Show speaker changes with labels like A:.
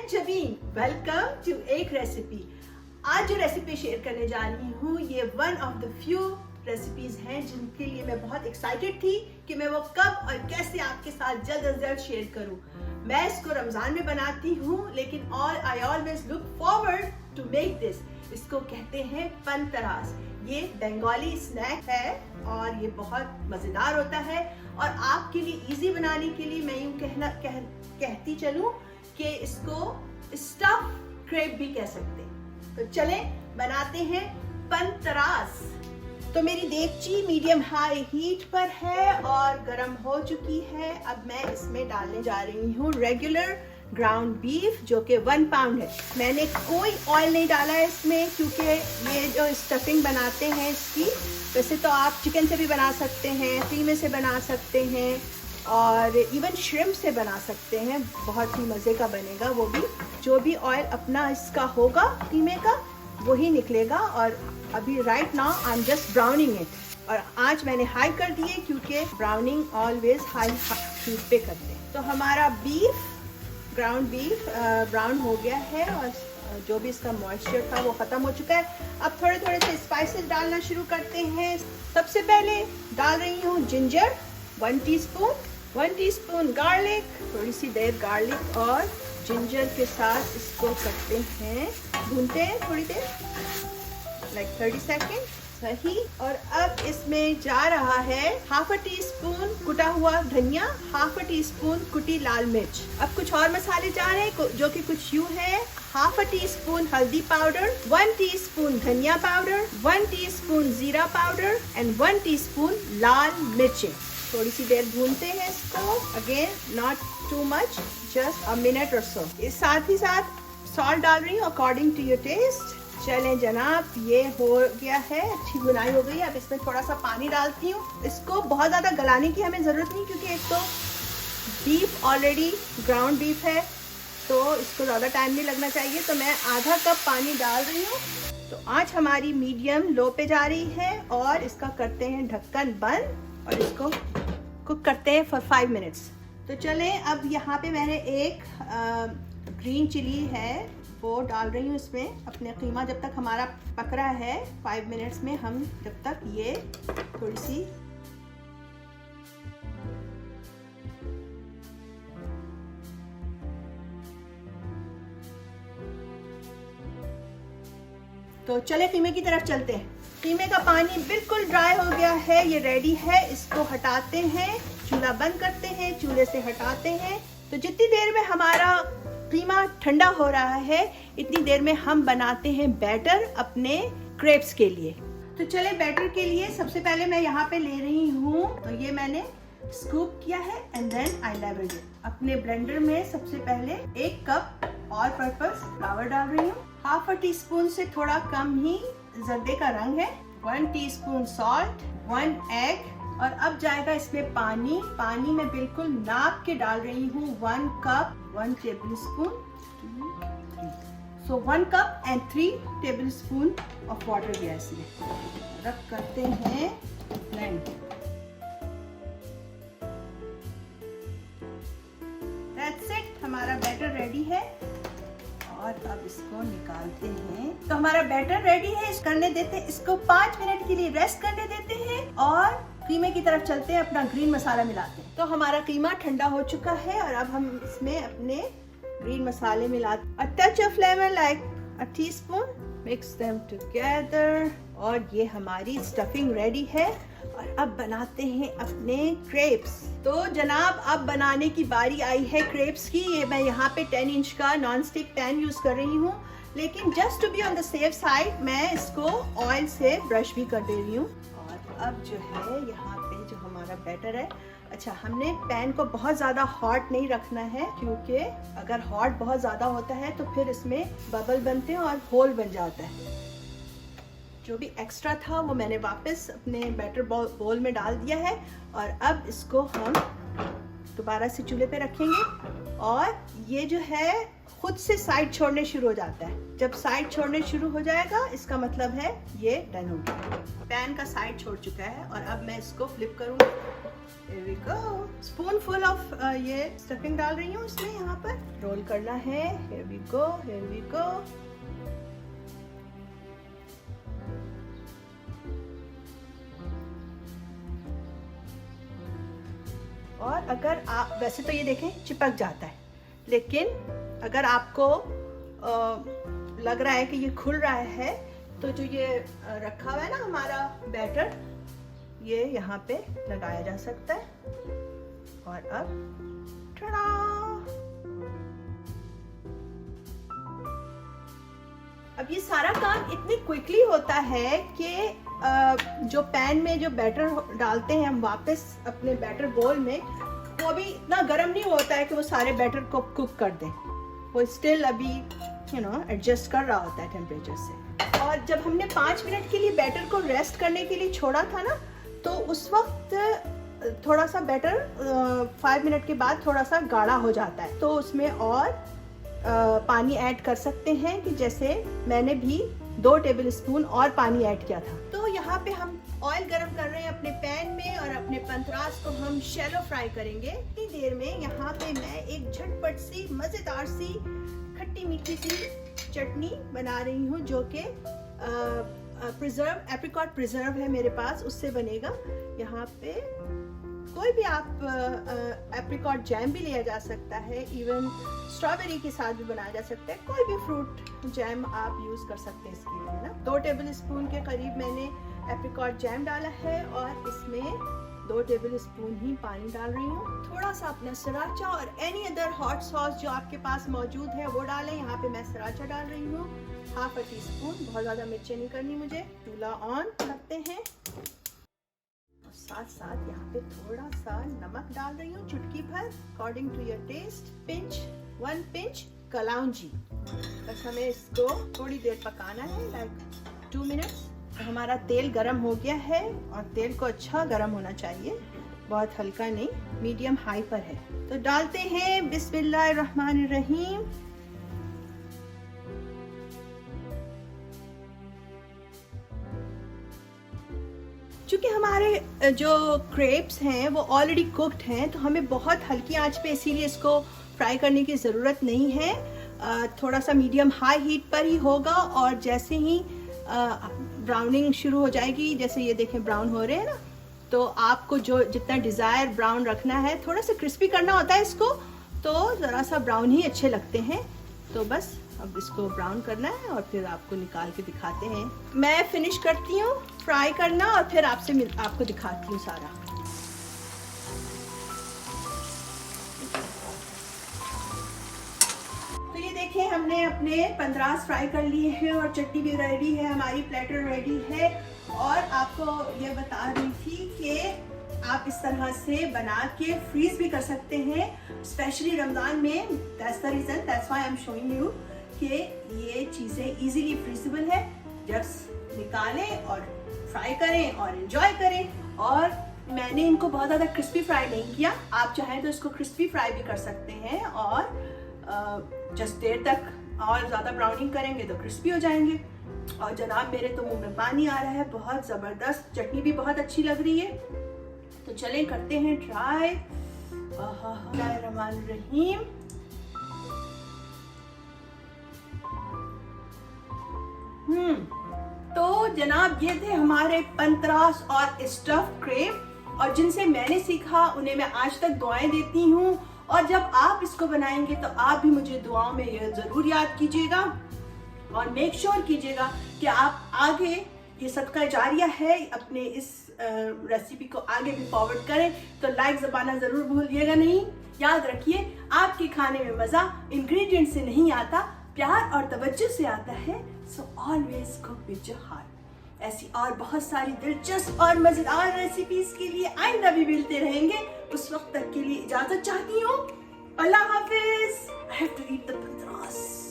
A: Jabeen, welcome to एक recipe. आज जो रेसिपी शेयर करने जा रही हूँ ये one of the few recipes हैं जिनके लिए मैं बहुत एक्साइटेड थी कि मैं वो कब और कैसे आपके साथ जल्द अज जल्द शेयर करूँ। मैं इसको रमजान में बनाती हूँ लेकिन I always look forward to make this. इसको कहते हैं पंतरास। ये बंगाली स्नैक है और ये बहुत मज़ेदार होता है और आपके लिए इजी बनाने के लिए मैं यूँ कहती चलूँ कि इसको स्टफ क्रेप भी कह सकते हैं। तो चलें बनाते हैं पंतरास। तो मेरी देगची मीडियम हाई हीट पर है और गर्म हो चुकी है। अब मैं इसमें डालने जा रही हूँ रेगुलर ग्राउंड बीफ जो कि 1 पाउंड है। मैंने कोई ऑयल नहीं डाला है इसमें क्योंकि ये जो स्टफिंग बनाते हैं इसकी, वैसे तो आप चिकन से भी बना सकते हैं, कीमे से बना सकते हैं और इवन श्रिम्प से बना सकते हैं। बहुत ही मज़े का बनेगा वो भी। जो भी ऑयल अपना इसका होगा कीमे का वही निकलेगा। और अभी right now I am just browning it और आँच मैंने हाई कर दी है क्योंकि ब्राउनिंग ऑलवेज हाई हीट पे करते हैं। तो हमारा बीफ ग्राउंड बीफ ब्राउन हो गया है और जो भी इसका मॉइस्चर था वो ख़त्म हो चुका है। अब थोड़े थोड़े से स्पाइसेस डालना शुरू करते हैं। सबसे पहले डाल रही हूँ जिंजर 1 टीस्पून, 1 टीस्पून गार्लिक, थोड़ी सी देर गार्लिक और जिंजर के साथ इसको करते हैं, भूनते हैं थोड़ी देर, लाइक 30 सेकेंड सही। और अब इसमें जा रहा है ½ टीस्पून कुटा हुआ धनिया, ½ टीस्पून कुटी लाल मिर्च। अब कुछ और मसाले जा रहे हैं जो कि कुछ यूं है। ½ टीस्पून हल्दी पाउडर, 1 टीस्पून धनिया पाउडर, 1 टीस्पून जीरा पाउडर एंड 1 टीस्पून लाल मिर्चें। थोड़ी सी देर भूनते हैं इसको, again not too much, just a minute और सो। इस साथ ही साथ सॉल्ट डाल रही हूँ अकॉर्डिंग टू योर टेस्ट। चलें जनाब, ये हो गया है, अच्छी भुनाई हो गई है। अब इसमें थोड़ा सा पानी डालती हूँ। इसको बहुत ज़्यादा गलाने की हमें ज़रूरत नहीं क्योंकि एक तो बीफ ऑलरेडी ग्राउंड बीफ है तो इसको ज़्यादा टाइम नहीं लगना चाहिए। तो मैं आधा कप पानी डाल रही हूँ। तो आँच हमारी मीडियम लो पे जा रही है और इसका करते हैं ढक्कन बंद और इसको कुक करते हैं फॉर 5 मिनट्स। तो चलें, अब यहाँ पे मैंने एक ग्रीन चिली है वो डाल रही हूँ इसमें। अपने कीमा जब तक हमारा पक रहा है 5 मिनट्स में, हम जब तक ये थोड़ी सी तो चले कीमे की तरफ चलते हैं। कीमे का पानी बिल्कुल ड्राई हो गया है, ये रेडी है। इसको हटाते हैं, चूल्हा बंद करते हैं, चूल्हे से हटाते हैं। तो जितनी देर में हमारा कीमा ठंडा हो रहा है इतनी देर में हम बनाते हैं बैटर अपने क्रेप्स के लिए। तो चले बैटर के लिए सबसे पहले मैं यहाँ पे ले रही हूँ, तो ये मैंने स्कूप किया है and then I level it. अपने ब्लेंडर में सबसे पहले 1 कप ऑल पर्पस फ्लावर डाल रही हूँ, ½ टीस्पून से थोड़ा कम ही जर्दे का रंग है, 1 टीस्पून सॉल्ट, 1 एग और अब जाएगा इसमें पानी। पानी मैं बिल्कुल नाप के डाल रही हूँ, 1 cup 1 table spoon, 1 cup and 3 table spoon of water दिया इसमें। रब करते हैं ब्लेंड। दैट्स इट, हमारा बैटर रेडी है और अब इसको निकालते हैं। तो हमारा बैटर रेडी है, इस करने देते हैं इसको 5 मिनट के लिए रेस्ट करने देते हैं और कीमे की तरफ चलते हैं, अपना ग्रीन मसाला मिलाते हैं। तो हमारा कीमा ठंडा हो चुका है और अब हम इसमें अपने ग्रीन मसाले मिलाते हैं। अ touch of lemon like a teaspoon, mix them together और ये हमारी स्टफिंग रेडी है। और अब बनाते हैं अपने क्रेप्स। तो जनाब अब बनाने की बारी आई है क्रेप्स की। ये मैं यहाँ पे 10 इंच का नॉन स्टिक पैन यूज कर रही हूँ, लेकिन just to be on the safe side मैं इसको ऑयल से ब्रश भी कर दे रही हूँ। और अब जो है यहाँ पे जो हमारा बैटर है, अच्छा हमने पैन को बहुत ज़्यादा हॉट नहीं रखना है क्योंकि अगर हॉट बहुत ज़्यादा होता है तो फिर इसमें बबल बनते हैं और होल बन जाता है। जो भी एक्स्ट्रा था वो मैंने वापस अपने बैटर बोल में डाल दिया है और अब इसको हम दोबारा से चूल्हे पे रखेंगे और ये जो है खुद से साइड छोड़ने शुरू हो जाता है। जब साइड छोड़ने शुरू हो जाएगा इसका मतलब है ये डन हो गया। पैन का साइड छोड़ चुका है और अब मैं इसको फ्लिप करूंगी। Here we go. Spoonful of ये स्टफिंग डाल रही हूँ इसमें, यहाँ पर रोल करना है। Here we go, here we go. और अगर आप वैसे तो ये देखें चिपक जाता है, लेकिन अगर आपको लग रहा है कि ये खुल रहा है तो जो ये रखा हुआ है ना हमारा बैटर, ये यहाँ पे लगाया जा सकता है। और अब टड़ा! अब ये सारा काम इतनी क्विकली होता है कि जो पैन में जो बैटर डालते हैं हम वापस अपने बैटर बोल में, वो अभी इतना गर्म नहीं होता है कि वो सारे बैटर को कुक कर दें। वो स्टिल अभी एडजस्ट कर रहा होता है टेम्परेचर से। और जब हमने 5 मिनट के लिए बैटर को रेस्ट करने के लिए छोड़ा था ना, तो उस वक्त थोड़ा सा बैटर 5 मिनट के बाद थोड़ा सा गाढ़ा हो जाता है, तो उसमें और पानी ऐड कर सकते हैं। कि जैसे मैंने भी 2 टेबल स्पून और पानी ऐड किया था। तो यहाँ पे हम ऑयल गरम कर रहे हैं अपने पैन में और अपने पंतरास को हम शैलो फ्राई करेंगे। इतनी देर में यहाँ पे मैं एक झटपट सी मजेदार सी खट्टी मीठी सी चटनी बना रही हूँ, जो कि प्रिजर्व एप्रिकॉट प्रिजर्व है मेरे पास, उससे बनेगा। यहाँ पे कोई भी आप एप्रिकॉट जैम भी लिया जा सकता है, इवन स्ट्रॉबेरी के साथ भी बनाया जा सकता है। कोई भी फ्रूट जैम आप यूज कर सकते हैं इसके लिए ना। 2 टेबल स्पून के करीब मैंने एप्रिकॉट जैम डाला है और इसमें 2 टेबल स्पून ही पानी डाल रही हूँ। थोड़ा सा अपना सराचा और एनी अदर हॉट सॉस जो आपके पास मौजूद है वो डालें। यहाँ पे मैं सराचा डाल रही हूँ, ½ टीस्पून। बहुत ज्यादा मिर्चें नहीं करनी मुझे। चूल्हा ऑन करते हैं और साथ साथ यहाँ पे थोड़ा सा नमक डाल रही हूँ, चुटकी भर, according to your taste. 1 pinch कलौंजी। बस हमें इसको थोड़ी देर पकाना है, लाइक 2 मिनट्स। हमारा तेल गरम हो गया है और तेल को अच्छा गरम होना चाहिए, बहुत हल्का नहीं, मीडियम हाई पर है। तो डालते हैं बिस्मिल्लाहिर्रहमानिर्रहीम। चूँकि हमारे जो क्रेप्स हैं वो ऑलरेडी कुक्ड हैं, तो हमें बहुत हल्की आंच पे इसीलिए इसको फ्राई करने की ज़रूरत नहीं है। थोड़ा सा मीडियम हाई हीट पर ही होगा और जैसे ही ब्राउनिंग शुरू हो जाएगी, जैसे ये देखें ब्राउन हो रहे हैं ना, तो आपको जो जितना डिज़ायर ब्राउन रखना है, थोड़ा सा क्रिस्पी करना होता है इसको, तो ज़रा सा ब्राउन ही अच्छे लगते हैं। तो बस अब इसको ब्राउन करना है और फिर आपको निकाल के दिखाते हैं। मैं फिनिश करती हूँ फ्राई करना और फिर आपको दिखाती हूँ सारा। तो ये देखें हमने अपने पंतरास फ्राई कर लिए हैं और चटनी भी रेडी है, हमारी प्लेटर रेडी है। और आपको ये बता रही थी कि आप इस तरह से बना के फ्रीज भी कर सकते हैं, स्पेशली रमजान में। That's the reason, that's why I am showing you कि ये चीज़ें इजीली फ्रीजेबल है। जस्ट निकालें और फ्राई करें और एंजॉय करें। और मैंने इनको बहुत ज़्यादा क्रिस्पी फ्राई नहीं किया, आप चाहें तो इसको क्रिस्पी फ्राई भी कर सकते हैं और जस्ट देर तक और ज़्यादा ब्राउनिंग करेंगे तो क्रिस्पी हो जाएंगे। और जनाब मेरे तो मुंह में पानी आ रहा है, बहुत ज़बरदस्त। चटनी भी बहुत अच्छी लग रही है, तो चलें करते हैं ट्राई। बिस्मिल्लाहिर्रहमानिर्रहीम। तो जनाब ये थे हमारे पंतरास और स्टफ क्रेप, और जिनसे मैंने सीखा उन्हें मैं आज तक दुआएं देती हूँ। और जब आप इसको बनाएंगे तो आप भी मुझे दुआओं में ये जरूर याद कीजिएगा और मेक श्योर कीजिएगा कि आप आगे, ये सदका जारिया है, अपने इस रेसिपी को आगे भी फॉरवर्ड करें। तो लाइक दबाना जरूर भूलिएगा नहीं। याद रखिए, आपके खाने में मजा इंग्रेडिएंट से नहीं आता, प्यार और तवज्जो से आता है। So always cook with your heart. ऐसी और बहुत सारी दिलचस्प और मजेदार रेसिपीज के लिए आइंदा भी मिलते रहेंगे। उस वक्त तक के लिए इजाजत चाहती हूँ। अल्लाह हाफिज। I have to eat the patras.